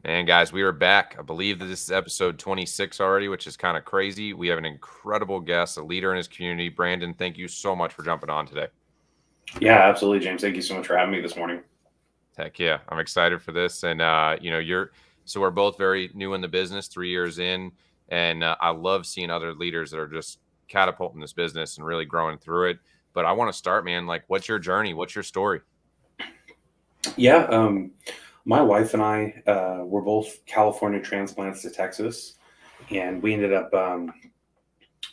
And guys, we are back. I believe that this is episode 26 already, which is kind of crazy. We have an incredible guest, a leader in his community. Brandon, thank you so much for jumping on today. Yeah, absolutely, James. Thank you so much for having me this morning. Heck yeah, I'm excited for this. And so we're both very new in the business, 3 years in, and I love seeing other leaders that are just catapulting this business and really growing through it. But I want to start, man. Like, what's your journey? What's your story? Yeah, my wife and I were both California transplants to Texas, and we ended up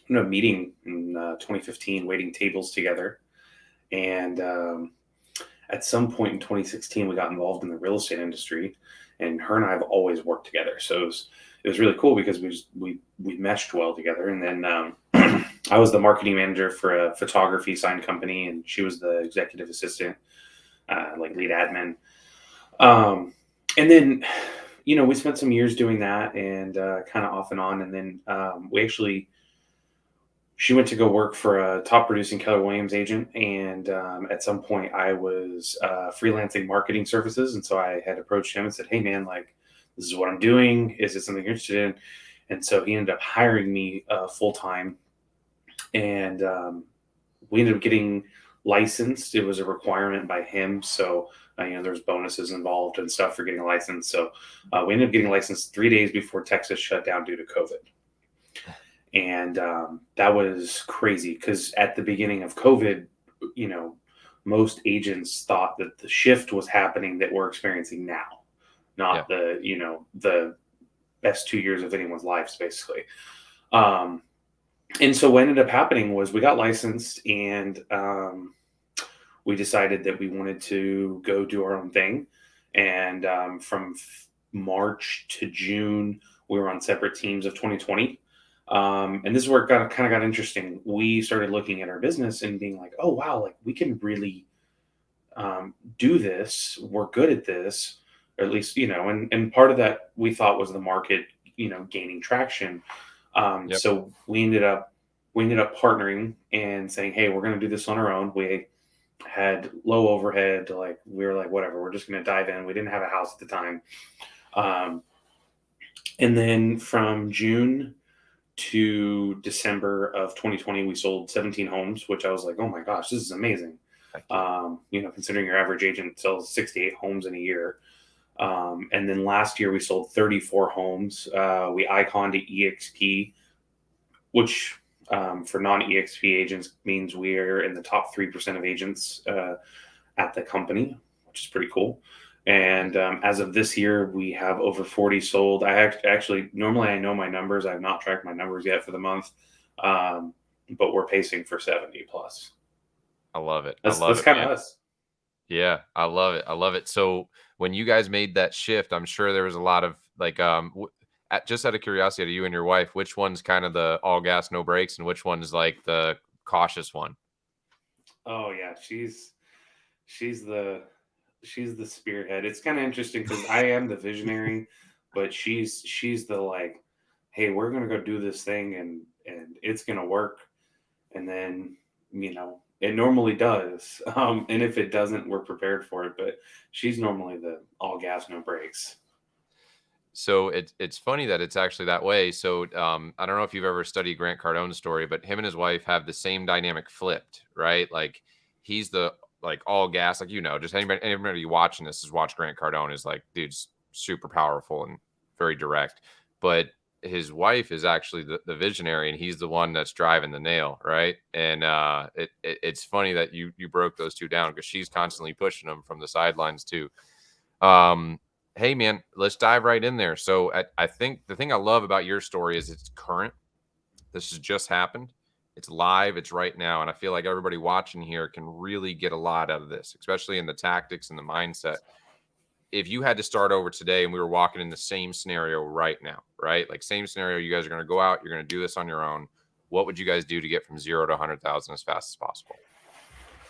meeting in 2015, waiting tables together. And at some point in 2016, we got involved in the real estate industry, and her and I have always worked together. So it was really cool because we meshed well together. And then I was the marketing manager for a photography sign company, and she was the executive assistant, like lead admin. Um, and then, we spent some years doing that and kind of off and on. And then she went to go work for a top producing Keller Williams agent. And at some point, I was freelancing marketing services. And so I had approached him and said, "Hey, man, like, this is what I'm doing. Is it something you're interested in?" And so he ended up hiring me full time. And we ended up getting licensed. It was a requirement by him. So, there's bonuses involved and stuff for getting a license. So we ended up getting licensed 3 days before Texas shut down due to COVID. And that was crazy because at the beginning of COVID, you know, most agents thought that the shift was happening that we're experiencing now, Yeah. not the best 2 years of anyone's lives, basically. Um, and so what ended up happening was we got licensed and we decided that we wanted to go do our own thing. And from March to June, we were on separate teams of 2020. And this is where it got interesting. We started looking at our business and being like, "Oh wow, like we can really do this. We're good at this, or at least And part of that we thought was the market, gaining traction. Yep. So we ended up partnering and saying, "Hey, we're going to do this on our own." We had low overhead. Like we were like, whatever, we're just going to dive in. We didn't have a house at the time. Um, and then from June to December of 2020, we sold 17 homes, which I was like, oh my gosh, this is amazing. Heck yeah. Considering your average agent sells 68 homes in a year. And then last year we sold 34 homes. We iconed to EXP, which for non-EXP agents means we're in the top 3% of agents at the company, which is pretty cool. And as of this year, we have over 40 sold. Actually, normally I know my numbers. I've not tracked my numbers yet for the month, but we're pacing for 70 plus. I love it. I love That's it, kind man. of us. Yeah, I love it. I love it. So when you guys made that shift, I'm sure there was a lot of like, just out of curiosity, to you and your wife, which one's kind of the all gas, no brakes, and which one's like the cautious one? Oh yeah, she's the she's the spearhead. It's kind of interesting because I am the visionary, but she's the like, hey, we're gonna go do this thing and it's gonna work. And then it normally does. And if it doesn't, we're prepared for it. But she's normally the all gas, no brakes. So it's funny that it's actually that way. So I don't know if you've ever studied Grant Cardone's story, but him and his wife have the same dynamic flipped, right? Like he's the like all gas, like just anybody watching this has watched Grant Cardone is like, dude's super powerful and very direct. But his wife is actually the visionary and he's the one that's driving the nail, right? And it's funny that you broke those two down because she's constantly pushing them from the sidelines too. Um, Hey man, let's dive right in there. So I think the thing I love about your story is it's current. This has just happened. It's live. It's right now, and I feel like everybody watching here can really get a lot out of this, especially in the tactics and the mindset. If you had to start over today and we were walking in the same scenario right now, right? Like same scenario, you guys are going to go out, you're going to do this on your own. What would you guys do to get from 0 to 100,000 as fast as possible?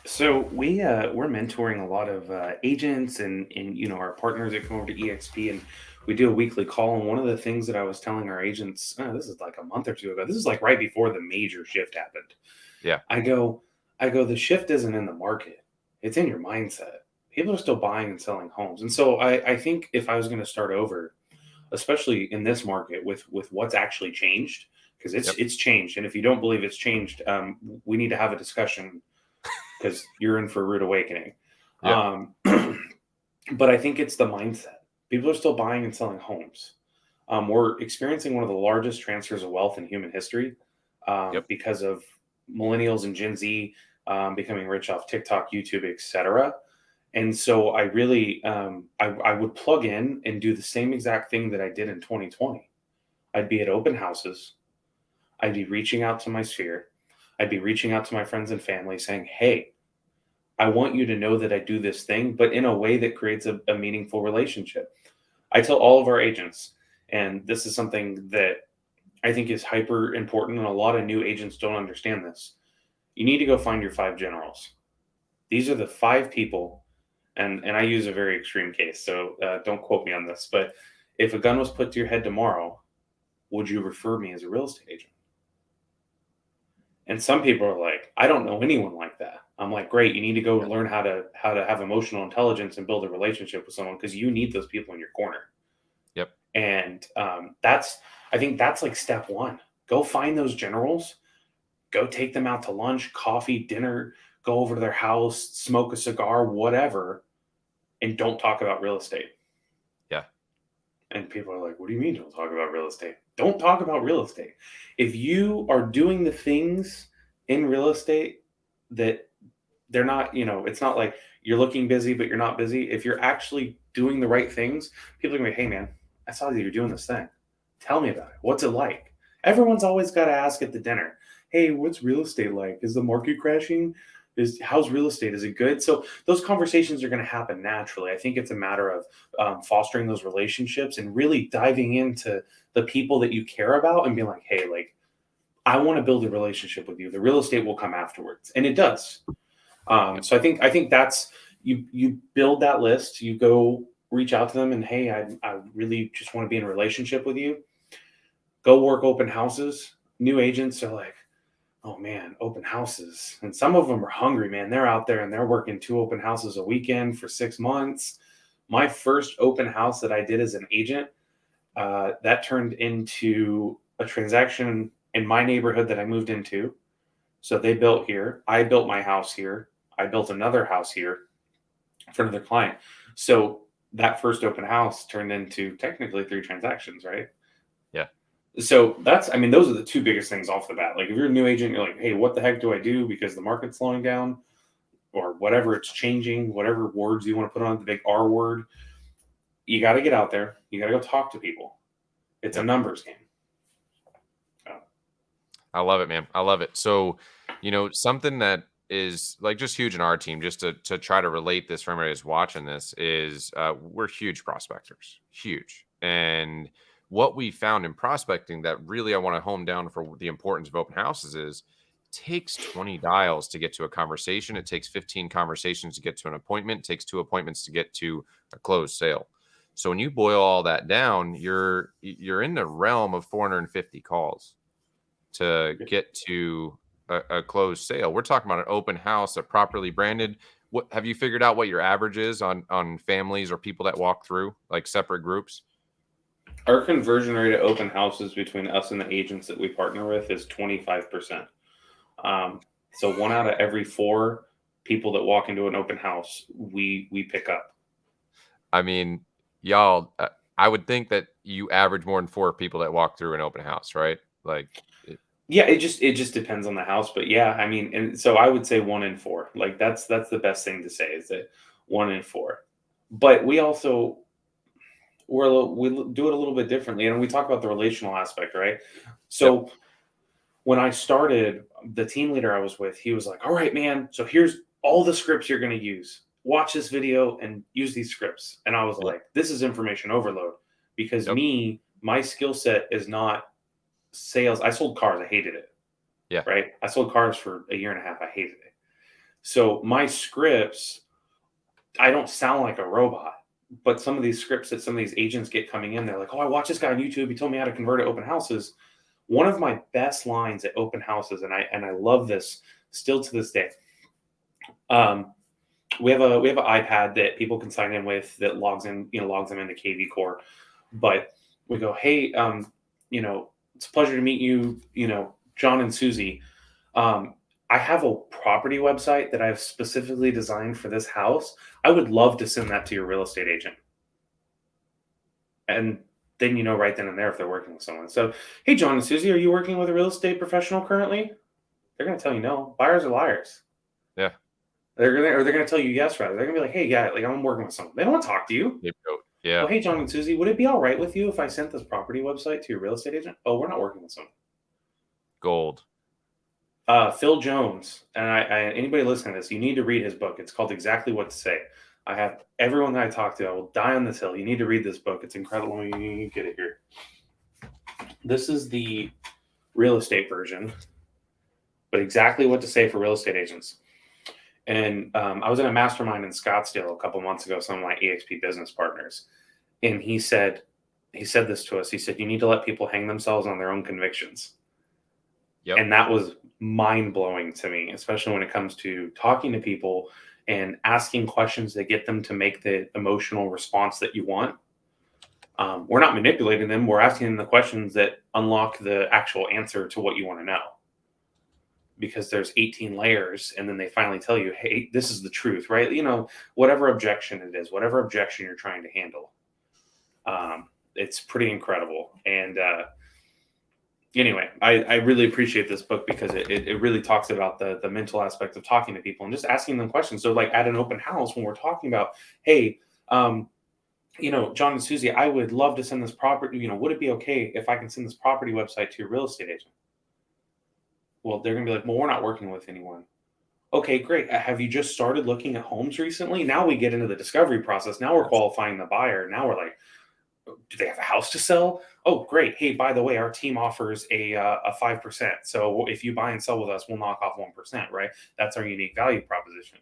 So we're mentoring a lot of agents and our partners that come over to EXP, and we do a weekly call. And one of the things that I was telling our agents, this is like a month or two ago. This is like right before the major shift happened. Yeah. I go, the shift isn't in the market; it's in your mindset. People are still buying and selling homes, and so I think if I was going to start over, especially in this market with what's actually changed, because Yep. it's changed. And if you don't believe it's changed, we need to have a discussion because you're in for a rude awakening. Yep. Um, but I think it's the mindset. People are still buying and selling homes. We're experiencing one of the largest transfers of wealth in human history Yep. because of millennials and Gen Z becoming rich off TikTok, YouTube, etc. And so I really, I would plug in and do the same exact thing that I did in 2020. I'd be at open houses. I'd be reaching out to my sphere. I'd be reaching out to my friends and family saying, hey, I want you to know that I do this thing, but in a way that creates a meaningful relationship. I tell all of our agents, and this is something that I think is hyper important, and a lot of new agents don't understand this. You need to go find your 5 generals. These are the 5 people, and I use a very extreme case, so don't quote me on this, but if a gun was put to your head tomorrow, would you refer me as a real estate agent? And some people are like, I don't know anyone like that. I'm like, great, you need to go Yep. learn how to have emotional intelligence and build a relationship with someone because you need those people in your corner. Yep. And I think that's like step one. Go find those generals, go take them out to lunch, coffee, dinner, go over to their house, smoke a cigar, whatever, and don't talk about real estate. Yeah. And people are like, what do you mean don't talk about real estate? Don't talk about real estate. If you are doing the things in real estate that they're not, it's not like you're looking busy, but you're not busy. If you're actually doing the right things, people are gonna be, hey man, I saw that you're doing this thing. Tell me about it. What's it like? Everyone's always got to ask at the dinner, hey, what's real estate like? Is the market crashing? How's real estate? Is it good? So those conversations are going to happen naturally. I think it's a matter of fostering those relationships and really diving into the people that you care about and being like, hey, like I want to build a relationship with you. The real estate will come afterwards, and it does. Yep. So I think that's you build that list. You go reach out to them and hey, I really just want to be in a relationship with you. Go work open houses. New agents are like, oh man, open houses. And some of them are hungry, man. They're out there and they're working 2 open houses a weekend for 6 months. My first open house that I did as an agent, that turned into a transaction in my neighborhood that I moved into. So they built here. I built my house here. I built another house here for another client. So that first open house turned into technically 3 transactions, right? Yeah. So I mean, those are the 2 biggest things off the bat. Like if you're a new agent, you're like, hey, what the heck do I do because the market's slowing down or whatever it's changing, whatever words you want to put on the big R word, you got to get out there. You got to go talk to people. It's a Yep. numbers game. So, I love it, man. I love it. So, something that is like just huge in our team, just to try to relate this for everybody who's watching this, is we're huge prospectors, huge. And what we found in prospecting that really I want to home down for the importance of open houses is it takes 20 dials to get to a conversation. It takes 15 conversations to get to an appointment. It takes 2 appointments to get to a closed sale. So when you boil all that down, you're in the realm of 450 calls to get to a closed sale. We're talking about an open house, a properly branded. What have you figured out what your average is on families or people that walk through, like separate groups? our conversion rate at open houses between us and the agents that we partner with is 25%. Um, so 1 out of every 4 people that walk into an open house, we pick up. I mean, y'all, I would think that you average more than 4 people that walk through an open house, right? Like, Yeah, it just depends on the house, but yeah, I mean, and so I would say 1 in 4. Like that's the best thing to say is that 1 in 4. But we also we do it a little bit differently, and we talk about the relational aspect, right? yep, So when I started, the team leader I was with, he was like, "All right, man, so here's all the scripts you're going to use. Watch this video and use these scripts." And I was yep, like, "This is information overload because yep, my skill set is not sales. I sold cars, I hated it, yeah, right? I sold cars for a year and a half, I hated it. So my scripts, I don't sound like a robot." But some of these scripts that some of these agents get coming in, they're like, "Oh, I watched this guy on YouTube. He told me how to convert at open houses." One of my best lines at open houses, and I love this still to this day. Um, we have an iPad that people can sign in with that logs them into KV Core. But we go, hey, it's a pleasure to meet you, John and Susie. Um, I have a property website that I've specifically designed for this house. I would love to send that to your real estate agent. And then right then and there if they're working with someone. So, hey, John and Susie, are you working with a real estate professional currently? They're going to tell you no. Buyers are liars. Yeah. They're gonna tell you yes, rather. They're gonna be like, hey, yeah, like I'm working with someone. They don't want to talk to you. Scapegoat. Yeah. Well, hey, John and Susie, would it be all right with you if I sent this property website to your real estate agent? Oh, we're not working with someone. Gold. Phil Jones, and anybody listening to this, you need to read his book. It's called Exactly What to Say. I have everyone that I talk to, I will die on this hill. You need to read this book. It's incredible. Let me get it here. This is the real estate version, but Exactly What to Say for real estate agents. And I was in a mastermind in Scottsdale a couple months ago, some of my EXP business partners. And he said this to us. He said, you need to let people hang themselves on their own convictions. Yep. And that was mind blowing to me, especially when it comes to talking to people and asking questions that get them to make the emotional response that you want. We're not manipulating them. We're asking them the questions that unlock the actual answer to what you want to know. Because there's 18 layers, and then they finally tell you, hey, this is the truth, right? Whatever objection it is, whatever objection you're trying to handle. It's pretty incredible. And anyway, I really appreciate this book because it really talks about the mental aspect of talking to people and just asking them questions. So like at an open house, when we're talking about, hey, John and Susie, I would love to send this property, would it be okay if I can send this property website to your real estate agent? Well, they're going to be like, well, we're not working with anyone. Okay, great. Have you just started looking at homes recently? Now we get into the discovery process. Now we're qualifying the buyer. Now we're like, do they have a house to sell? Oh, great. Hey, by the way, our team offers a 5%. So if you buy and sell with us, we'll knock off 1%, right? That's our unique value proposition.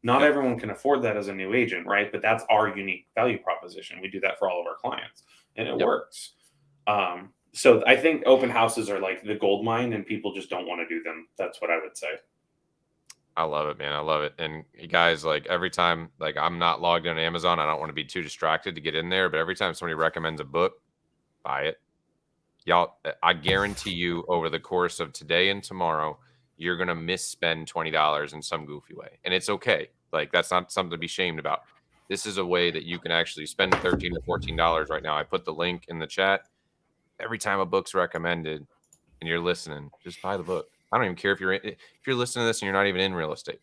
Not everyone can afford that as a new agent, right? But that's our unique value proposition. We do that for all of our clients, and it works. So I think open houses are like the gold mine, and people just don't want to do them. That's what I would say. I love it, man. I love it. And you guys, like every time, like I'm not logged in on Amazon. I don't want to be too distracted to get in there. But every time somebody recommends a book, buy it. Y'all, I guarantee you over the course of today and tomorrow, you're going to misspend $20 in some goofy way. And it's okay. Like that's not something to be shamed about. This is a way that you can actually spend $13 to $14 right now. I put the link in the chat. Every time a book's recommended and you're listening, just buy the book. I don't even care if you're listening to this and you're not even in real estate.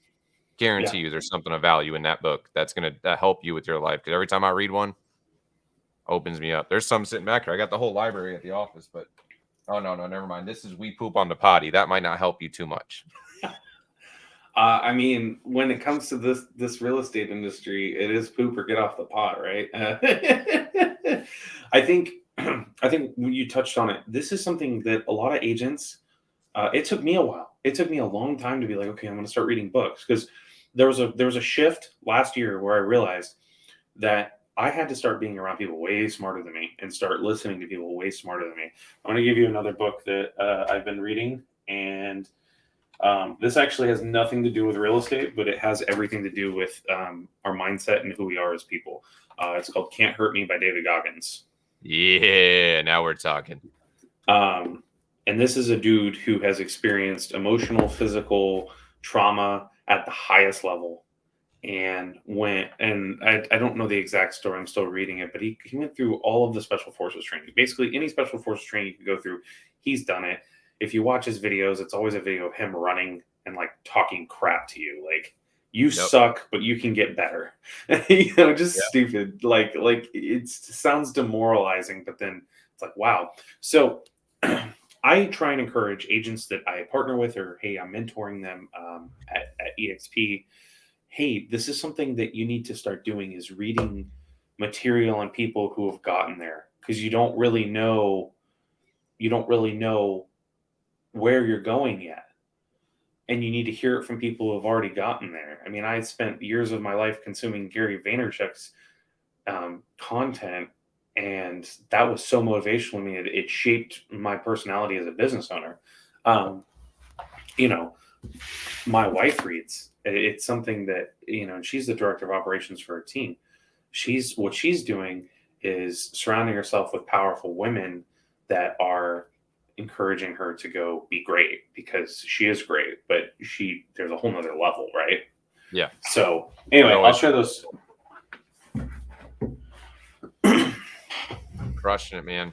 Guarantee you there's something of value in that book that's going to help you with your life. Because every time I read one, opens me up. There's some sitting back here. I got the whole library at the office, but oh no, never mind. This is We Poop on the Potty. That might not help you too much. I mean, when it comes to this real estate industry, it is poop or get off the pot, right? I think when you touched on it, this is something that a lot of agents. It took me a while. It took me a long time to be like, okay, I'm going to start reading books, because there was a shift last year where I realized that I had to start being around people way smarter than me and start listening to people way smarter than me. I'm going to give you another book that I've been reading, and this actually has nothing to do with real estate, but it has everything to do with our mindset and who we are as people. It's called Can't Hurt Me by David Goggins. Yeah, now we're talking. And this is a dude who has experienced emotional, physical trauma at the highest level. And I don't know the exact story, I'm still reading it, but he went through all of the special forces training. Basically, any special forces training you can go through, he's done it. If you watch his videos, it's always a video of him running and like talking crap to you. Like, you suck, but you can get better. Just stupid. Like it sounds demoralizing, but then it's like, wow. So I try and encourage agents that I partner with, or hey, I'm mentoring them at EXP. Hey, this is something that you need to start doing, is reading material on people who have gotten there, because you don't really know where you're going yet. And you need to hear it from people who have already gotten there. I mean, I spent years of my life consuming Gary Vaynerchuk's content, and that was so motivational to me. It shaped my personality as a business owner. My wife reads. It's something that, she's the director of operations for her team. What she's doing is surrounding herself with powerful women that are encouraging her to go be great, because she is great, but there's a whole nother level, right? Yeah. So It anyway, I'll always share those. crushing it, man.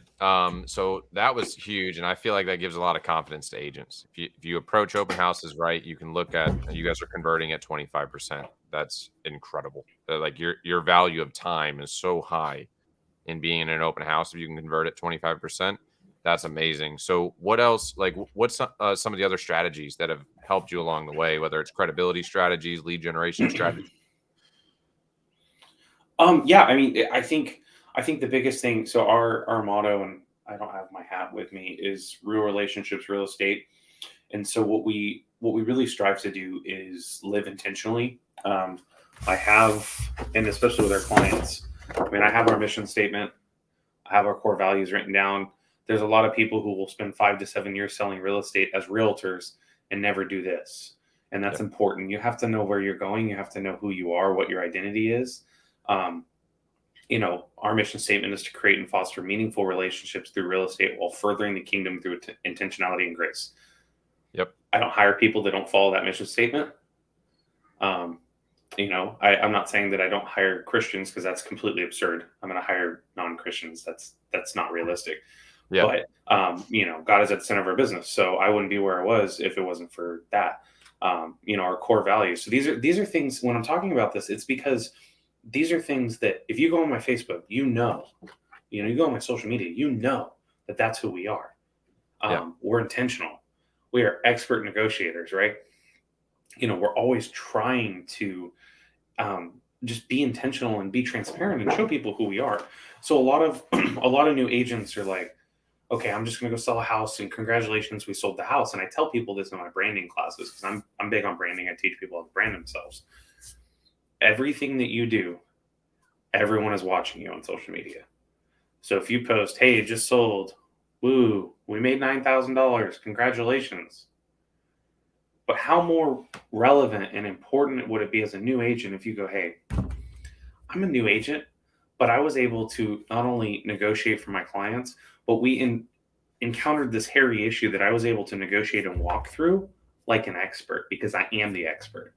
So that was huge, and I feel like that gives a lot of confidence to agents. If you approach open houses right, you can look at you guys are converting at 25%. That's incredible. Like your value of time is so high in being in an open house. If you can convert at 25%, that's amazing. So what else? Like what's some of the other strategies that have helped you along the way? Whether it's credibility strategies, lead generation strategies. Yeah, I mean, I think the biggest thing. So our motto, and I don't have my hat with me, is real relationships, real estate. And so what we really strive to do is live intentionally. I have, and especially with our clients, I mean, I have our mission statement, I have our core values written down. There's a lot of people who will spend 5 to 7 years selling real estate as realtors and never do this. And that's Yep. important. You have to know where you're going. You have to know who you are, what your identity is. Um, our mission statement is to create and foster meaningful relationships through real estate while furthering the kingdom through intentionality and grace. Yep. I don't hire people that don't follow that mission statement. Um, I'm not saying that I don't hire Christians, because that's completely absurd. I'm going to hire non-Christians. That's not realistic. Yeah. But God is at the center of our business, so I wouldn't be where I was if it wasn't for that. Our core values. So these are things. When I'm talking about this, it's because these are things that if you go on my Facebook, you go on my social media, that that's who we are. Yeah. We're intentional. We are expert negotiators, right? We're always trying to just be intentional and be transparent and show people who we are. So a lot of new agents are like, okay, I'm just going to go sell a house and congratulations, we sold the house. And I tell people this in my branding classes, because I'm big on branding. I teach people how to brand themselves. Everything that you do, everyone is watching you on social media. So if you post, hey, it just sold, woo, we made $9,000, congratulations. But how more relevant and important would it be as a new agent if you go, hey, I'm a new agent, but I was able to not only negotiate for my clients, but encountered this hairy issue that I was able to negotiate and walk through like an expert, because I am the expert.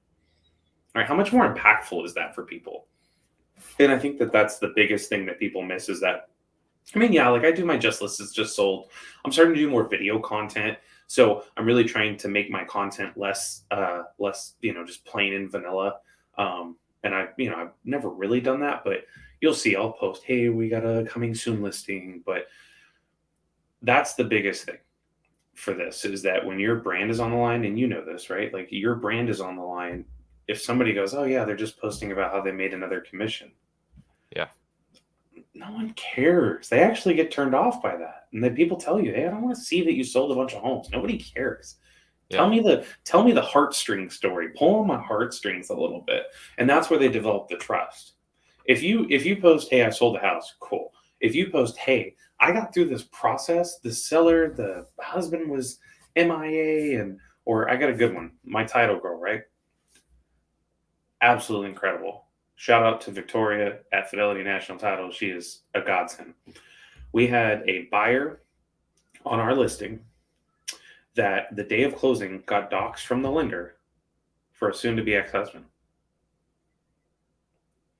All right, how much more impactful is that for people? And I think that that's the biggest thing that people miss is that, I mean, yeah, like I do my just list is just sold. I'm starting to do more video content. So I'm really trying to make my content less, just plain and vanilla. And I've never really done that, but you'll see I'll post, hey, we got a coming soon listing. But that's the biggest thing for this, is that when your brand is on the line, and you know this, right? Like your brand is on the line. If somebody goes, oh yeah, they're just posting about how they made another commission, Yeah. no one cares. They actually get turned off by that. And then people tell you, hey, I don't want to see that you sold a bunch of homes. Nobody cares. Yeah. Tell me the heartstring story. Pull on my heartstrings a little bit. And that's where they develop the trust. If you post, hey, I sold a house, cool. If you post, hey, I got through this process, the seller, the husband was MIA, or I got a good one, my title girl, right? Absolutely incredible. Shout out to Victoria at Fidelity National Title. She is a godsend. We had a buyer on our listing that the day of closing got docs from the lender for a soon to be ex husband,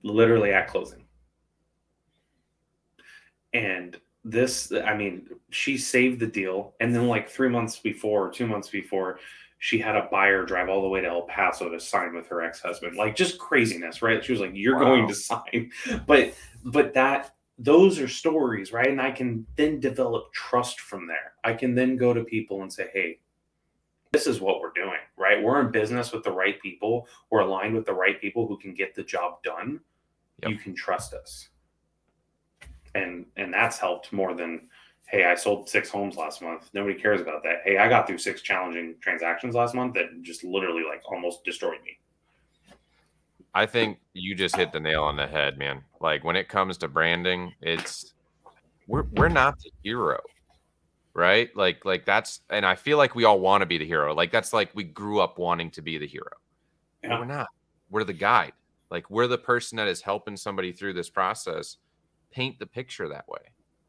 literally at closing. And this, I mean, she saved the deal. And then, like 3 months before, or 2 months before, she had a buyer drive all the way to El Paso to sign with her ex husband. Like, just craziness, right? She was like, "You're going Wow. to sign," but those are stories, right? And I can then develop trust from there. I can then go to people and say, "Hey, this is what we're doing, right? We're in business with the right people. We're aligned with the right people who can get the job done. Yep. You can trust us." And that's helped more than, hey, I sold 6 homes last month. Nobody cares about that. Hey, I got through 6 challenging transactions last month that just literally like almost destroyed me. I think you just hit the nail on the head, man. Like when it comes to branding, it's we're not the hero, right? Like that's and I feel like we all want to be the hero. Like that's like we grew up wanting to be the hero. But Yeah. we're not. We're the guide. Like we're the person that is helping somebody through this process. paint the picture that way,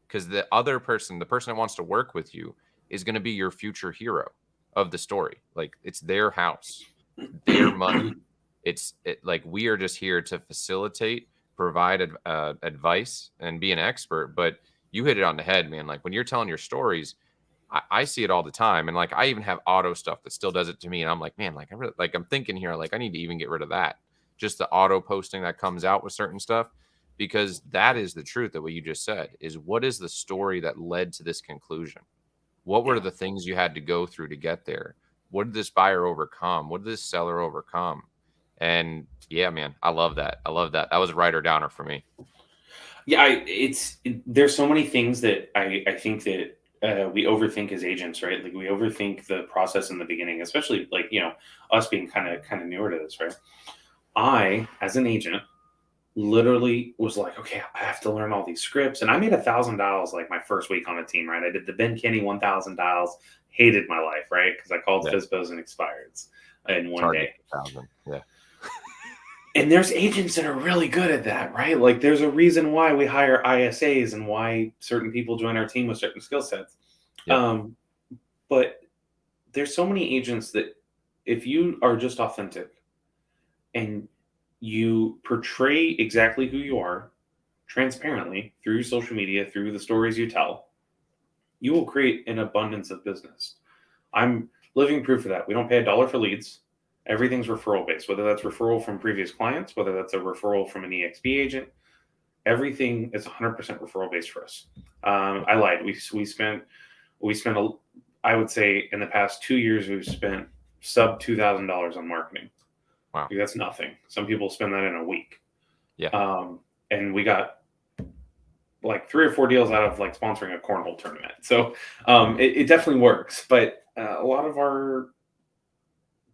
because the other person, the person that wants to work with you, is going to be your future hero of the story. Like, it's their house, their money. Like, we are just here to facilitate, provide advice, and be an expert. But you hit it on the head, man. Like, when you're telling your stories, I see it all the time. And like, I even have auto stuff that still does it to me. And I'm like, man, like, I'm thinking here, like, I need to even get rid of that. Just the auto posting that comes out with certain stuff, because that is the truth of what you just said, is what is the story that led to this conclusion? What were Yeah. the things you had to go through to get there? What did this buyer overcome? What did this seller overcome? And yeah, man, I love that. I love that. That was a writer downer for me. Yeah, there's so many things that I think that we overthink as agents, right? Like we overthink the process in the beginning, especially like us being kind of newer to this, right? I, as an agent, literally was like, okay, I have to learn all these scripts, and I made $1,000 like my first week on a team, right? I did the Ben Kenny 1,000 dials, hated my life, right? Because I called Yeah, FISBOs and expireds in it's one hard to day. get 1,000. Yeah, And there's agents that are really good at that, right? Like there's a reason why we hire ISAs and why certain people join our team with certain skill sets. yep, Um, but there's so many agents that if you are just authentic and you portray exactly who you are transparently through your social media, through the stories you tell, you will create an abundance of business. I'm living proof of that. We don't pay a dollar for leads. Everything's referral based, whether that's referral from previous clients, whether that's a referral from an EXP agent. Everything is 100% referral based for us. I lied. We spent I would say in the past 2 years we've spent sub $2,000 on marketing. wow, Like, that's nothing. Some people spend that in a week. yeah, And we got like 3 or 4 deals out of like sponsoring a cornhole tournament. So it definitely works. But a lot of our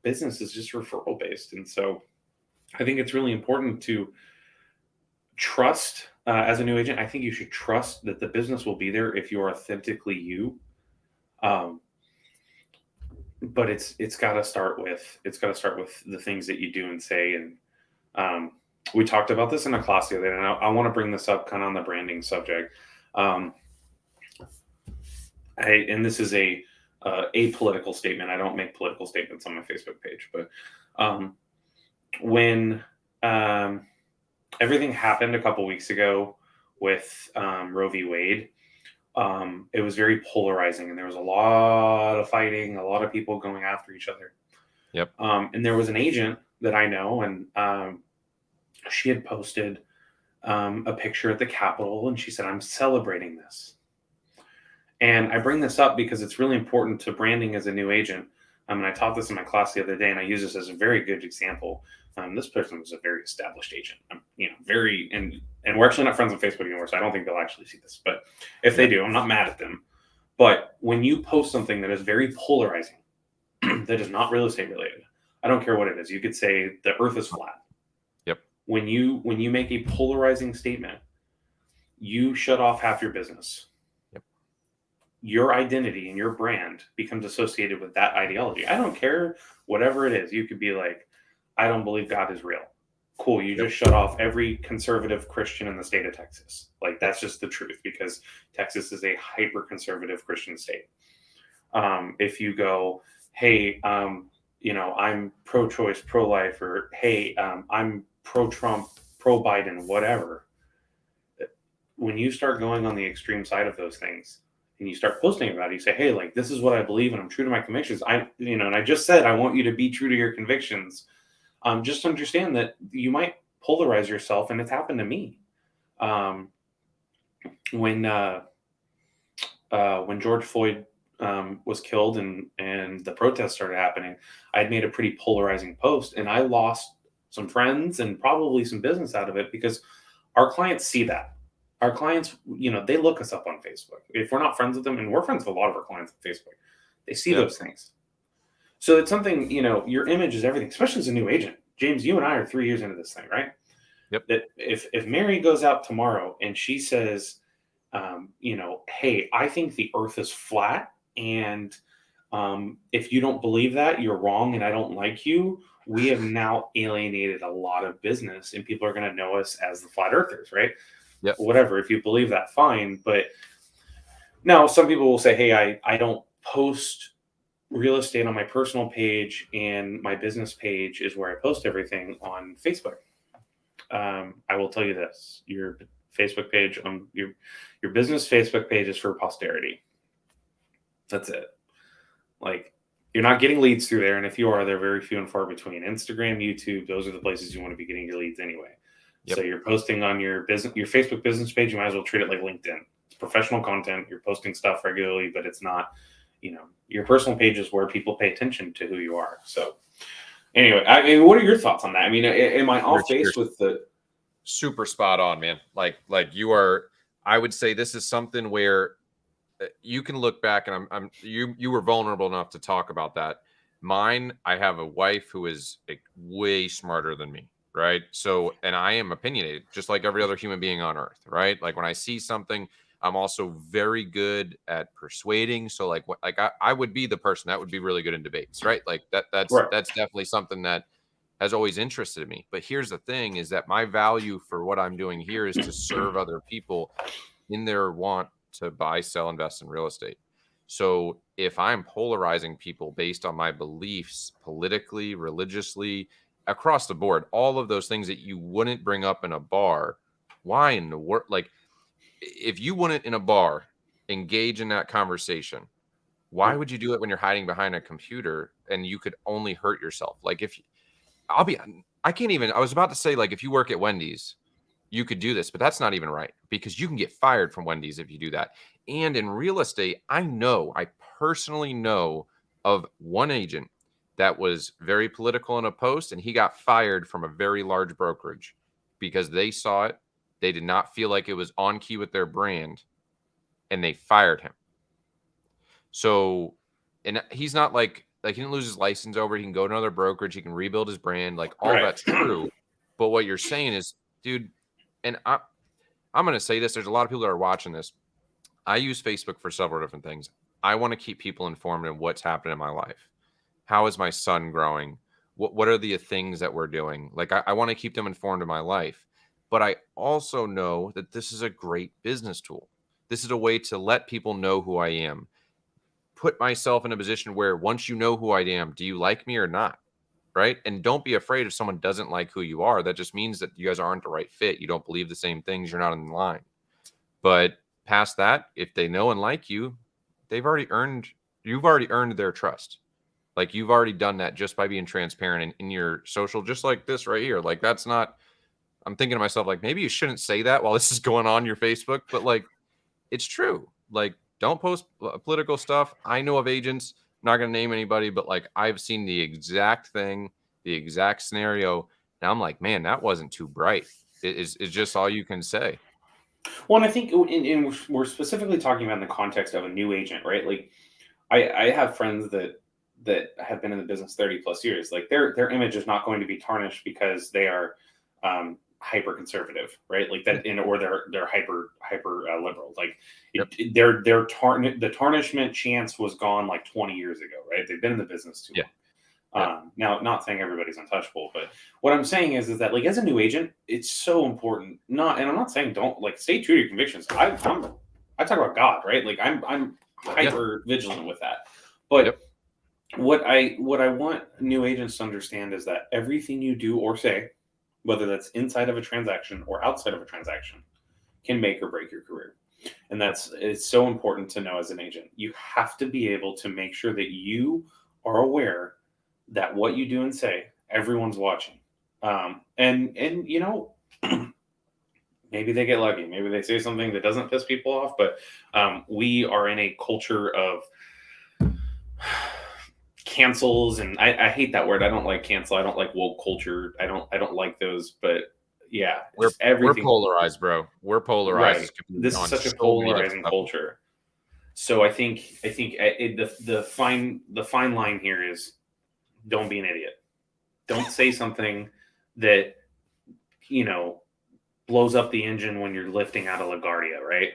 business is just referral based, and so I think it's really important to trust as a new agent. I think you should trust that the business will be there if you're authentically you. Um, but it's got to start with the things that you do and say. And um, we talked about this in a class the other day, and I want to bring this up kind of on the branding subject. Um, and this is a apolitical statement. I don't make political statements on my Facebook page, but um, when everything happened a couple weeks ago with Roe v. Wade, it was very polarizing, and there was a lot of fighting, a lot of people going after each other. yep, And there was an agent that I know, and she had posted a picture at the Capitol, and she said, "I'm celebrating this." And I bring this up because it's really important to branding as a new agent. And I taught this in my class the other day, and I use this as a very good example. This person was a very established agent, very, and we're actually not friends on Facebook anymore, so I don't think they'll actually see this. But if they yep, do, I'm not mad at them. But when you post something that is very polarizing, that is not real estate related, I don't care what it is. You could say the Earth is flat. yep, When you make a polarizing statement, you shut off half your business. yep, Your identity and your brand becomes associated with that ideology. I don't care whatever it is. You could be like, I don't believe God is real. Cool. You yep, just shut off every conservative Christian in the state of Texas. Like, yep, that's just the truth, because Texas is a hyper conservative Christian state. If you go, hey, I'm pro choice, pro life, or hey, I'm pro Trump, pro Biden, whatever. When you start going on the extreme side of those things, and you start posting about it, you say, hey, like, this is what I believe, and I'm true to my convictions. And I just said, I want you to be true to your convictions. Just understand that you might polarize yourself, and it's happened to me. Um, when George Floyd was killed, and the protests started happening, I had made a pretty polarizing post, and I lost some friends and probably some business out of it, because our clients see that. Our clients, they look us up on Facebook. If we're not friends with them, and we're friends with a lot of our clients on Facebook, they see yep, those things. So it's something, your image is everything, especially as a new agent. James, you and I are 3 years into this thing, right? yep, That if Mary goes out tomorrow and she says, hey, I think the earth is flat, and if you don't believe that, you're wrong, and I don't like you, we have now alienated a lot of business, and people are going to know us as the flat earthers, right? Yep. whatever. If you believe that, fine. But now some people will say, hey, I don't post real estate on my personal page, and my business page is where I post everything on Facebook. I will tell you this: your Facebook page, your business Facebook page is for posterity. That's it. Like, you're not getting leads through there, and if you are, they're very few and far between. Instagram, YouTube, those are the places you want to be getting your leads anyway. So Yep. you're posting on your Facebook business page. You might as well treat it like LinkedIn. It's professional content. You're posting stuff regularly, but it's not. Your personal page is where people pay attention to who you are. So anyway, I mean, what are your thoughts on that? I mean, am I off You're base with the? super spot on, man. Like you are. I would say this is something where you can look back, and you were vulnerable enough to talk about that. Mine, I have a wife who is like, way smarter than me, right? So, and I am opinionated, just like every other human being on earth, right? Like when I see something, I'm also very good at persuading. So, like, I would be the person that would be really good in debates, right? Like Right. that's definitely something that has always interested me. But here's the thing: is that my value for what I'm doing here is to serve other people in their want to buy, sell, invest in real estate. So if I'm polarizing people based on my beliefs politically, religiously, across the board, all of those things that you wouldn't bring up in a bar, why in the world? Like, if you wouldn't in a bar engage in that conversation, why Yeah. would you do it when you're hiding behind a computer and you could only hurt yourself? Like, if I'll be, I can't even, I was about to say, like, if you work at Wendy's, you could do this, but that's not even right because you can get fired from Wendy's if you do that. And in real estate, I personally know of one agent that was very political in a post, and he got fired from a very large brokerage because they saw it. They did not feel like it was on key with their brand, and they fired him. So, and he's not like he didn't lose his license over. He can go to another brokerage. He can rebuild his brand. Like all Right. that's true. But what you're saying is, dude, and I'm going to say this. There's a lot of people that are watching this. I use Facebook for several different things. I want to keep people informed in what's happening in my life. How is my son growing? What are the things that we're doing? Like I want to keep them informed in my life. But I also know that this is a great business tool. This is a way to let people know who I am. Put myself in a position where once you know who I am, do you like me or not? Right. And don't be afraid if someone doesn't like who you are. That just means that you guys aren't the right fit. You don't believe the same things. You're not in line. But past that, if they know and like you, you've already earned their trust. Like you've already done that just by being transparent in your social, just like this right here. Like that's not, I'm thinking to myself, like maybe you shouldn't say that while this is going on your Facebook, but like it's true. Like don't post political stuff. I know of agents, I'm not going to name anybody, but like I've seen the exact thing, the exact scenario. Now I'm like, man, that wasn't too bright. It's just all you can say. Well, and I think we're specifically talking about in the context of a new agent, right? Like, I have friends that have been in the business 30 plus years. Like, their image is not going to be tarnished because they are hyper conservative, right? Like Yeah. that, or they're hyper liberal. Like, Yep. the tarnishment chance was gone like 20 years ago, right? They've been in the business too Yeah. long. Yep. Now, not saying everybody's untouchable, but what I'm saying is that like as a new agent, it's so important. And I'm not saying don't like stay true to your convictions. I talk about God, right? Like I'm Yeah. hyper vigilant with that. But Yep. what I want new agents to understand is that everything you do or say, whether that's inside of a transaction or outside of a transaction, can make or break your career. And it's so important to know as an agent. You have to be able to make sure that you are aware that what you do and say, everyone's watching. And maybe they get lucky. Maybe they say something that doesn't piss people off. But we are in a culture of cancels, and I hate that word. I don't like cancel. I don't like woke culture. I don't like those. But yeah, just We're everything. polarized, bro. We're polarized Right. as can be This is on such a so many different polarizing levels. culture. So I think the fine line here is don't be an idiot. Don't say something that you know blows up the engine when you're lifting out of LaGuardia, right?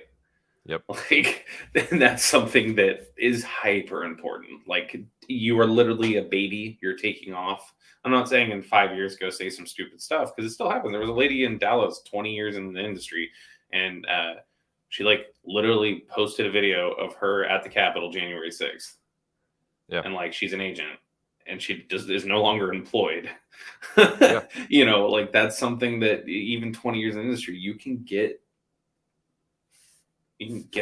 Yep. Like, and that's something that is hyper important. Like, you are literally a baby. You're taking off. I'm not saying in 5 years go say some stupid stuff because it still happens. There was a lady in Dallas, 20 years in the industry, and she like literally posted a video of her at the Capitol January 6th, Yeah. and like she's an agent, and she is no longer employed. Yeah. You know, like that's something that even 20 years in the industry, you can get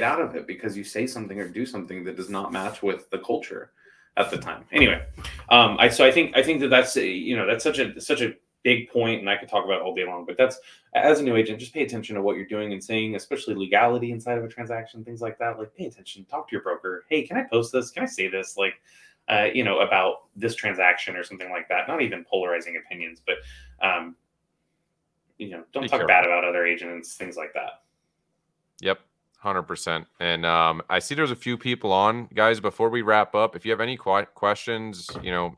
out of it because you say something or do something that does not match with the culture at the time. Anyway, I think that that's that's such a big point, and I could talk about it all day long. But that's, as a new agent, just pay attention to what you're doing and saying, especially legality inside of a transaction, things like that. Like pay attention, talk to your broker. Hey, can I post this? Can I say this? Like, about this transaction or something like that. Not even polarizing opinions, but um, don't Be talk bad careful. about other agents, things like that. Yep. 100%. And I see there's a few people on, guys. Before we wrap up, if you have any questions,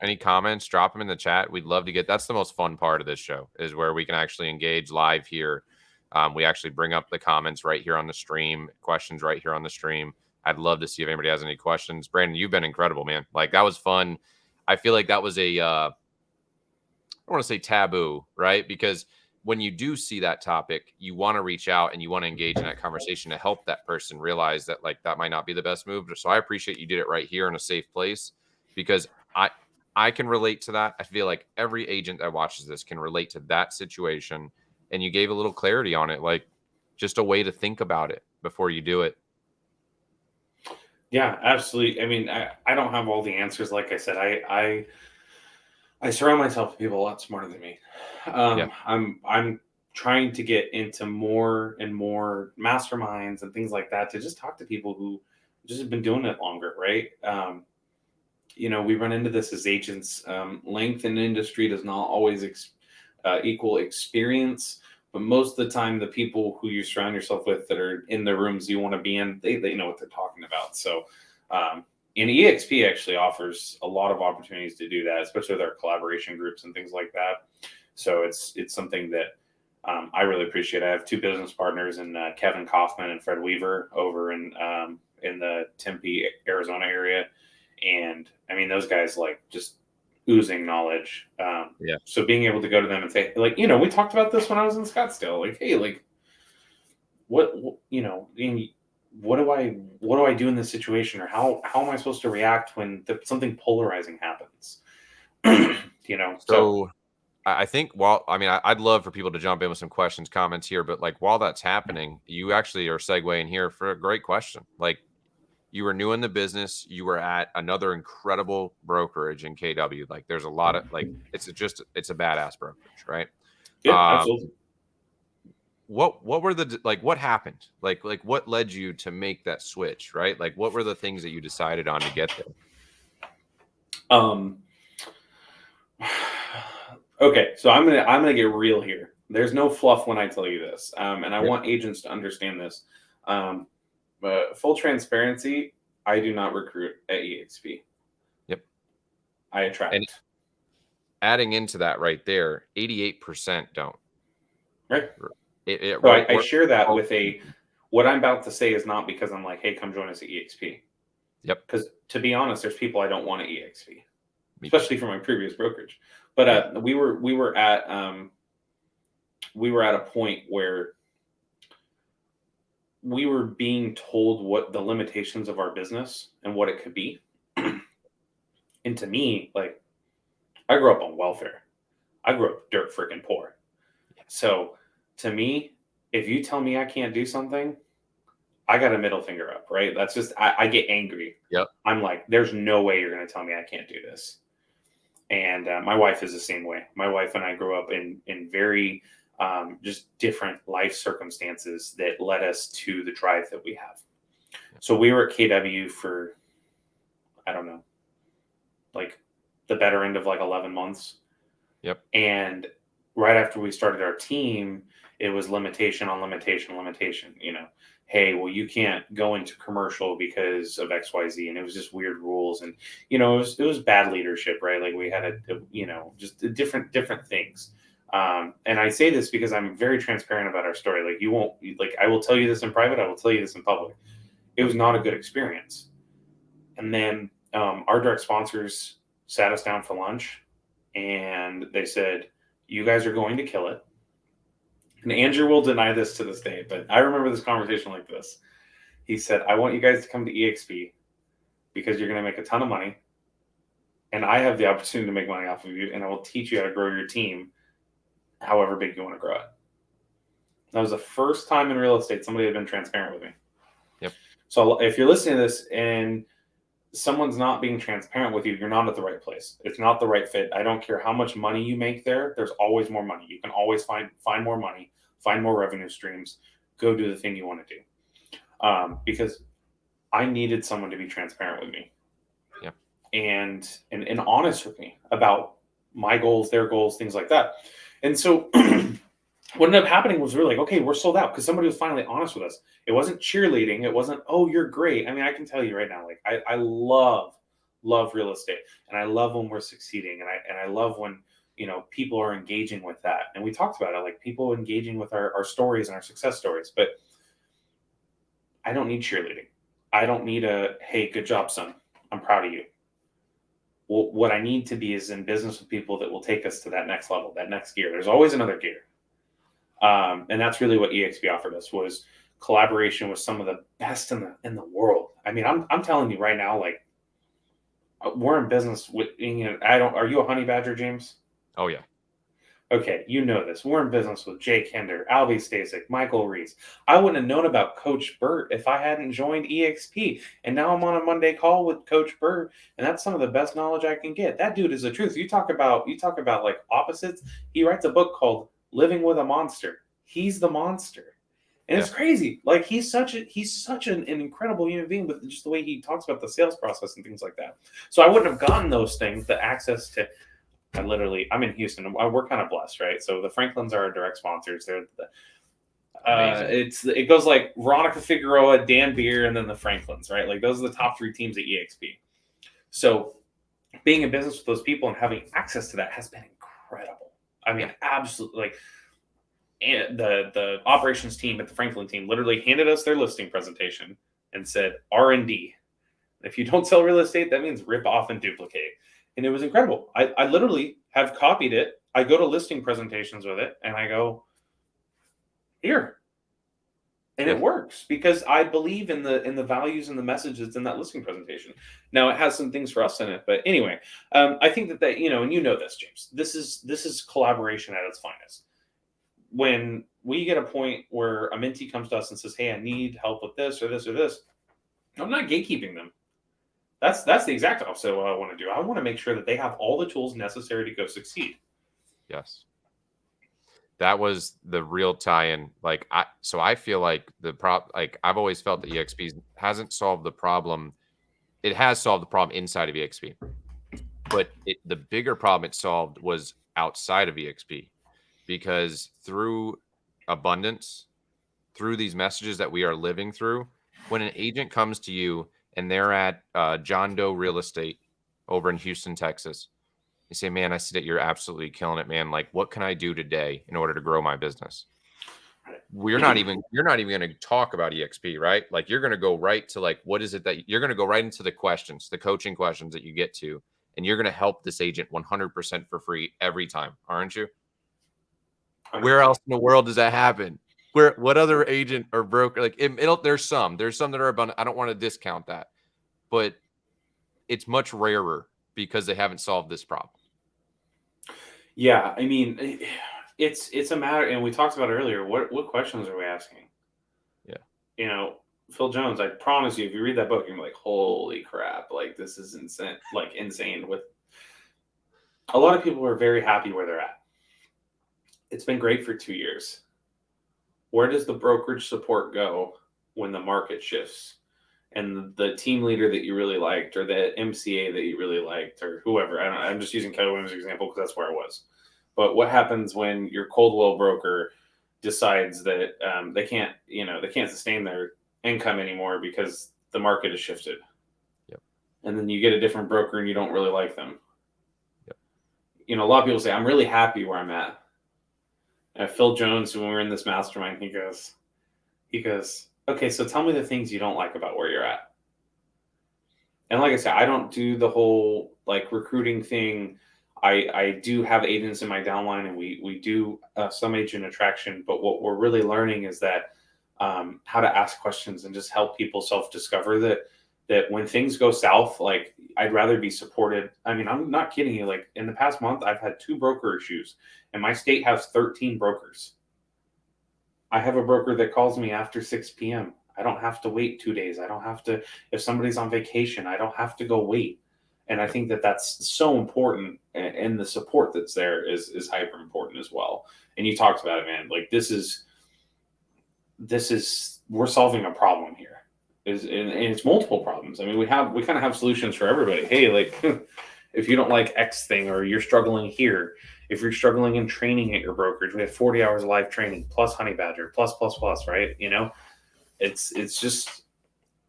any comments, drop them in the chat. We'd love to get. That's the most fun part of this show, is where we can actually engage live here. We actually bring up the comments right here on the stream, questions right here on the stream. I'd love to see if anybody has any questions. Brandon, you've been incredible, man. Like that was fun. I feel like that was I don't want to say taboo, right? Because when you do see that topic, you want to reach out and you want to engage in that conversation to help that person realize that like that might not be the best move. So I appreciate you did it right here in a safe place, because I I can relate to that. I feel like every agent that watches this can relate to that situation, and you gave a little clarity on it, like just a way to think about it before you do it. Yeah, absolutely. I mean, I don't have all the answers. Like I said, I surround myself with people a lot smarter than me. Yeah. I'm trying to get into more and more masterminds and things like that to just talk to people who just have been doing it longer, right? We run into this as agents. Length in industry does not always equal experience, but most of the time, the people who you surround yourself with that are in the rooms you want to be in, they know what they're talking about. So, and EXP actually offers a lot of opportunities to do that, especially with our collaboration groups and things like that. So it's something that I really appreciate. I have two business partners in Kevin Kaufman and Fred Weaver over in the Tempe, Arizona area, and I mean those guys like just oozing knowledge. Yeah. So being able to go to them and say, like, we talked about this when I was in Scottsdale. Like, hey, like, what do I do in this situation, or how am I supposed to react when something polarizing happens? So So I think I mean, I'd love for people to jump in with some questions, comments here, but like while that's happening, you actually are segueing here for a great question. Like you were new in the business, you were at another incredible brokerage in KW. Like there's a lot of like it's a badass brokerage, right? yeah, Um, absolutely. what were the like what happened? Like what led you to make that switch, right? Like what were the things that you decided on to get there? Um, okay, so I'm gonna get real here. There's no fluff when I tell you this, and I Yep. want agents to understand this. Um, but full transparency, I do not recruit at EXP. Yep. I And attract. adding into that right there, 88% don't. Right. It So we're, I we're share that with what I'm about to say is not because I'm like, hey, come join us at EXP. Yep. Because to be honest, there's people I don't want at EXP, Me too. especially from my previous brokerage. But Yeah. we were at a point where we were being told what the limitations of our business and what it could be. And to me, like, I grew up on welfare. I grew up dirt freaking poor. So to me, if you tell me I can't do something, I got a middle finger up, right? That's just, I get angry. Yep. I'm like, there's no way you're going to tell me I can't do this. And my wife is the same way. My wife and I grew up in very just different life circumstances that led us to the drive that we have. So we were at KW for, I don't know, like the better end of like 11 months. Yep. And right after we started our team, it was limitation on limitation, limitation. Hey, well, you can't go into commercial because of XYZ. And it was just weird rules. And, it was bad leadership, right? Like we had just different things. And I say this because I'm very transparent about our story. Like you won't, like, I will tell you this in private. I will tell you this in public. It Yep. was not a good experience. And then our direct sponsors sat us down for lunch and they said, you guys are going to kill it. And Andrew will deny this to this day, but I remember this conversation like this. He said, I want you guys to come to EXP because you're going to make a ton of money. And I have the opportunity to make money off of you. And I will teach you how to grow your team however big you want to grow it. That was the first time in real estate somebody had been transparent with me. Yep. So if you're listening to this and someone's not being transparent with you, you're not at the right place. It's not the right fit. I don't care how much money you make there. There's always more money. You can always find more money, find more revenue streams, go do the thing you want to do. Because I needed someone to be transparent with me. Yeah. And honest with me about my goals, their goals, things like that. And so what ended up happening was we're like, okay, we're sold out because somebody was finally honest with us. It wasn't cheerleading. It wasn't, oh, you're great. I mean, I can tell you right now, like I love real estate, and I love when we're succeeding, and I love when people are engaging with that. And we talked about it, like people engaging with our stories and our success stories. But I don't need cheerleading. I don't need a, hey, good job, son. I'm proud of you. Well, what I need to be is in business with people that will take us to that next level, that next gear. There's always another gear. And that's really what EXP offered us, was collaboration with some of the best in the world. I mean, I'm telling you right now, like we're in business with, are you a honey badger, James? Oh yeah. Okay, you know this. We're in business with Jake Hinder, Alvy Stasek, Michael Reese. I wouldn't have known about Coach Burt if I hadn't joined EXP. And now I'm on a Monday call with Coach Burt, and that's some of the best knowledge I can get. That dude is the truth. You talk about like opposites. He writes a book called Living with a Monster. He's the monster. And it's crazy. Like he's such an incredible human being with just the way he talks about the sales process and things like that. So I wouldn't have gotten those things, the access to. I'm in Houston. We're kind of blessed, right? So the Franklins are our direct sponsors. They're it goes like Veronica Figueroa, Dan Beer, and then the Franklins, right? Like those are the top 3 teams at EXP. So being in business with those people and having access to that has been incredible. I mean, absolutely. Like the operations team at the Franklin team literally handed us their listing presentation and said R&D. If you don't sell real estate, that means rip off and duplicate. And it was incredible. I literally have copied it. I go to listing presentations with it, and I go, here. And it works because I believe in the values and the messages in that listing presentation. Now it has some things for us in it, but anyway, I think that and you know this, James. This is collaboration at its finest. When we get a point where a mentee comes to us and says, "Hey, I need help with this or this or this," I'm not gatekeeping them. That's the exact opposite of what I want to do. I want to make sure that they have all the tools necessary to go succeed. Yes. That was the real tie-in. Like I feel like I've always felt that EXP hasn't solved the problem. It has solved the problem inside of EXP, but the bigger problem it solved was outside of EXP, because through abundance, through these messages that we are living through, when an agent comes to you and they're at John Doe Real Estate over in Houston, Texas, you say, man, I see that you're absolutely killing it, man. Like, what can I do today in order to grow my business? You're not even going to talk about EXP, right? Like, you're going to go right to like, what is it that you're going to go right into the questions, the coaching questions that you get to, and you're going to help this agent 100% for free every time, aren't you? 100%. Where else in the world does that happen? What other agent or broker, like there's some that are abundant. I don't want to discount that, but it's much rarer because they haven't solved this problem. Yeah, I mean, it's a matter, and we talked about it earlier. What questions are we asking? Yeah, Phil Jones. I promise you, if you read that book, you're like, holy crap! Like this is insane. Like insane. With a lot of people are very happy where they're at. It's been great for 2 years. Where does the brokerage support go when the market shifts? And the team leader that you really liked, or the MCA that you really liked, or whoever. I'm just using Keller Williams as an example because that's where I was. But what happens when your Coldwell broker decides that they can't sustain their income anymore because the market has shifted? Yep. And then you get a different broker and you don't really like them. Yep. A lot of people say, I'm really happy where I'm at. Phil Jones, when we were in this mastermind, he goes, okay, so tell me the things you don't like about where you're at. And like I said, I don't do the whole like recruiting thing. I do have agents in my downline, and we do some agent attraction. But what we're really learning is that how to ask questions and just help people self discover that when things go south, like I'd rather be supported. I mean, I'm not kidding you. Like in the past month, I've had 2 broker issues, and my state has 13 brokers. I have a broker that calls me after 6 p.m. I don't have to wait 2 days. I don't have to, if somebody's on vacation, I don't have to go wait. And I think that that's so important. And the support that's there is hyper important as well. And you talked about it, man. Like we're solving a problem here. And it's multiple problems. I mean, we kind of have solutions for everybody. Hey, like if you don't like X thing, or you're struggling here, if you're struggling in training at your brokerage, we have 40 hours of live training plus Honey Badger plus, right? It's just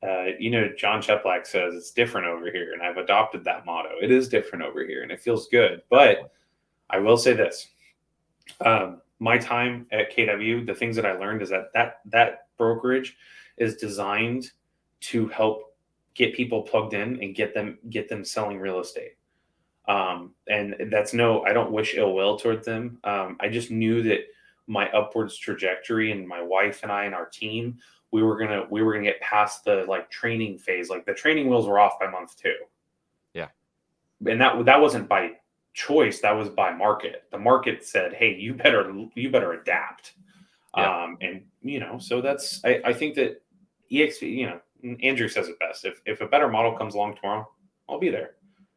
John Cheplack says it's different over here, and I've adopted that motto. It is different over here, and it feels good. But I will say this: my time at KW, the things that I learned is that brokerage is designed to help get people plugged in and get them selling real estate. And I don't wish ill will toward them. I just knew that my upwards trajectory, and my wife and I and our team, we were gonna get past the like training phase. Like the training wheels were off by month 2. Yeah. And that wasn't by choice. That was by market. The market said, hey, you better adapt. Yeah. And so I think that EXP, Andrew says it best. If a better model comes along tomorrow, I'll be there.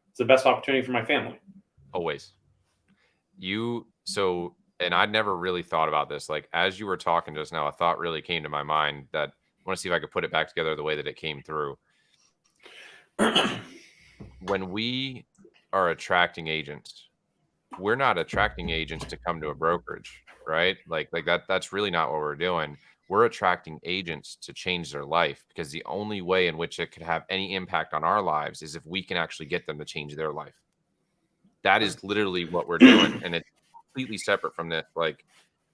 It's the best opportunity for my family. Always. And I'd never really thought about this. Like as you were talking just now, a thought really came to my mind that I want to see if I could put it back together the way that it came through. When we are attracting agents, we're not attracting agents to come to a brokerage, right? Like that's really not what we're doing. We're attracting agents to change their life, because the only way in which it could have any impact on our lives is if we can actually get them to change their life. That is literally what we're doing, and it's completely separate from this.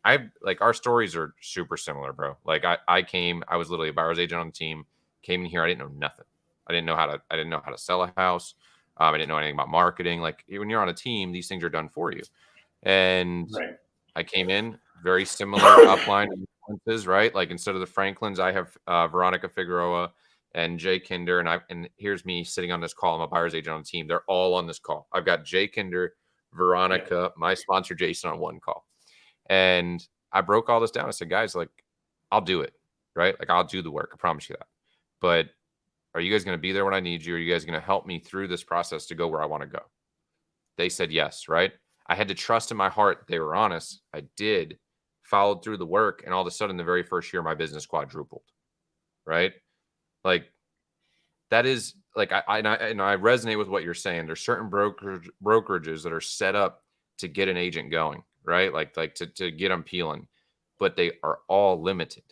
Our stories are super similar, bro. Like I was literally a buyer's agent on the team, came in here, I didn't know nothing. I didn't know how to sell a house. I didn't know anything about marketing. Like when you're on a team, these things are done for you. And Right. I came in very similar upline influences, right? Like instead of the Franklins, I have Veronica Figueroa and Jay Kinder, and here's me sitting on this call. I'm a buyer's agent on the team. They're all on this call. I've got Jay Kinder, Veronica, my sponsor Jason on one call, and I broke all this down. I said, guys, like I'll do it, right? Like I'll do the work. I promise you that. But are you guys going to be there when I need you? Are you guys going to help me through this process to go where I want to go? They said yes, right? I had to trust in my heart. They were honest. I did, followed through the work, and all of a sudden, the very first year, my business quadrupled, right? Like that is like I resonate with what you're saying. There's certain brokerages that are set up to get an agent going, right? Like to get them peeling, but they are all limited.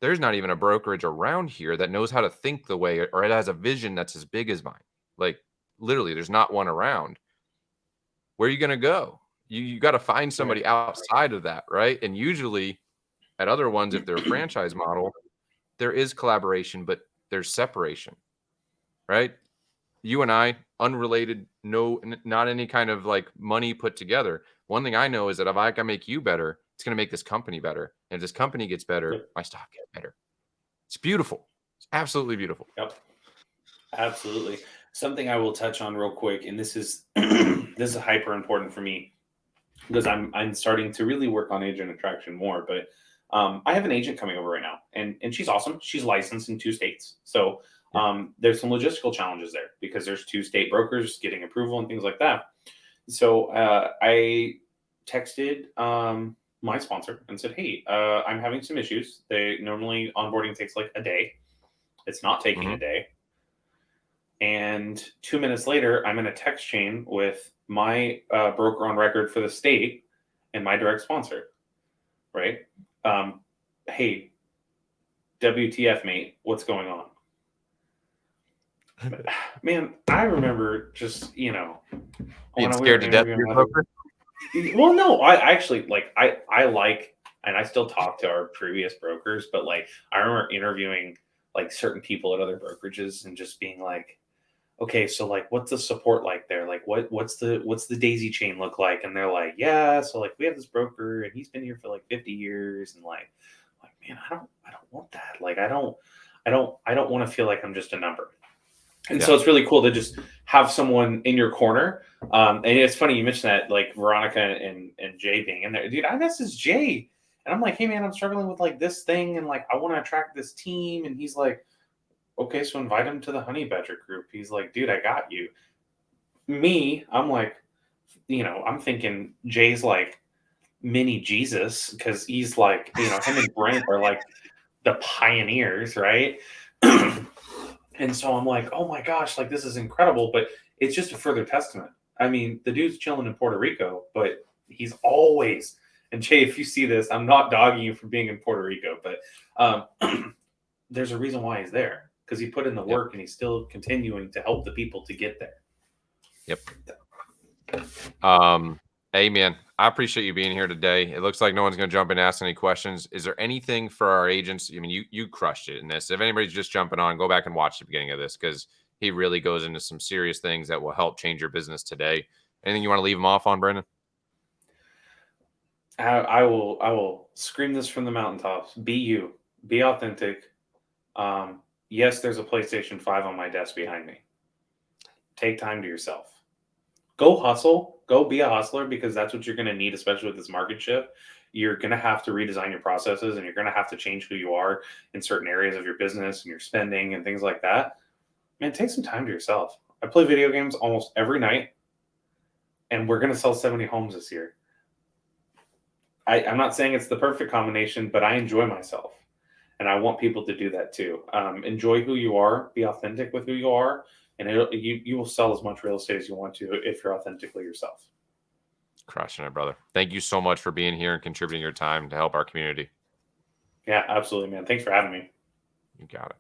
There's not even a brokerage around here that knows how to think the way, or it has a vision that's as big as mine. Like literally, there's not one around. Where are you going to go? You got to find somebody outside of that, right? And usually at other ones, if they're a franchise model, there is collaboration, but there's separation, right? You and I, unrelated, not any kind of like money put together. One thing I know is that if I can make you better, it's going to make this company better. And if this company gets better, my stock gets better. It's beautiful. It's absolutely beautiful. Yep. Absolutely. Something I will touch on real quick, and this is this is hyper important for me because I'm starting to really work on agent attraction more. But I have an agent coming over right now, and she's awesome. She's licensed in 2 states, so there's some logistical challenges there because there's 2 state brokers getting approval and things like that. So I texted my sponsor and said, "Hey, I'm having some issues. They normally onboarding takes like a day. It's not taking a day." And 2 minutes later, I'm in a text chain with my broker on record for the state and my direct sponsor, right? Hey, WTF, mate, what's going on? Man, I remember just, Being scared to death of your broker? Well, no, I actually I like, and I still talk to our previous brokers, but like I remember interviewing like certain people at other brokerages and just being like, okay, so like what's the support like there? Like what's the daisy chain look like? And they're like, yeah, so like we have this broker and he's been here for like 50 years and like man, I don't want that. Like I don't want to feel like I'm just a number. And Yeah. so it's really cool to just have someone in your corner. And it's funny you mentioned that, like Veronica and Jay being in there. Dude, I messaged Jay and I'm like, hey man, I'm struggling with like this thing and like I want to attract this team. And he's like, okay, so invite him to the Honey Badger group. He's like, dude, I got you. Me, I'm like, I'm thinking Jay's like mini Jesus because he's like, him and Brent are like the pioneers, right? And so I'm like, oh my gosh, like this is incredible. But it's just a further testament. I mean, the dude's chilling in Puerto Rico, but he's always, and Jay, if you see this, I'm not dogging you for being in Puerto Rico, but there's a reason why he's there because he put in the Yep. work and he's still continuing to help the people to get there. Yep. Hey man, I appreciate you being here today. It looks like no one's going to jump in and ask any questions. Is there anything for our agents? I mean, you crushed it in this. If anybody's just jumping on, go back and watch the beginning of this because he really goes into some serious things that will help change your business today. Anything you want to leave them off on, Brendan? I will scream this from the mountaintops. Be you. Be authentic. Yes, there's a PlayStation 5 on my desk behind me. Take time to yourself. Go hustle. Go be a hustler because that's what you're going to need, especially with this market shift. You're going to have to redesign your processes and you're going to have to change who you are in certain areas of your business and your spending and things like that. Man, take some time to yourself. I play video games almost every night and we're going to sell 70 homes this year. I'm not saying it's the perfect combination, but I enjoy myself. And I want people to do that too. Enjoy who you are, be authentic with who you are, and you will sell as much real estate as you want to if you're authentically yourself. Crushing it, brother. Thank you so much for being here and contributing your time to help our community. Yeah, absolutely, man. Thanks for having me. You got it.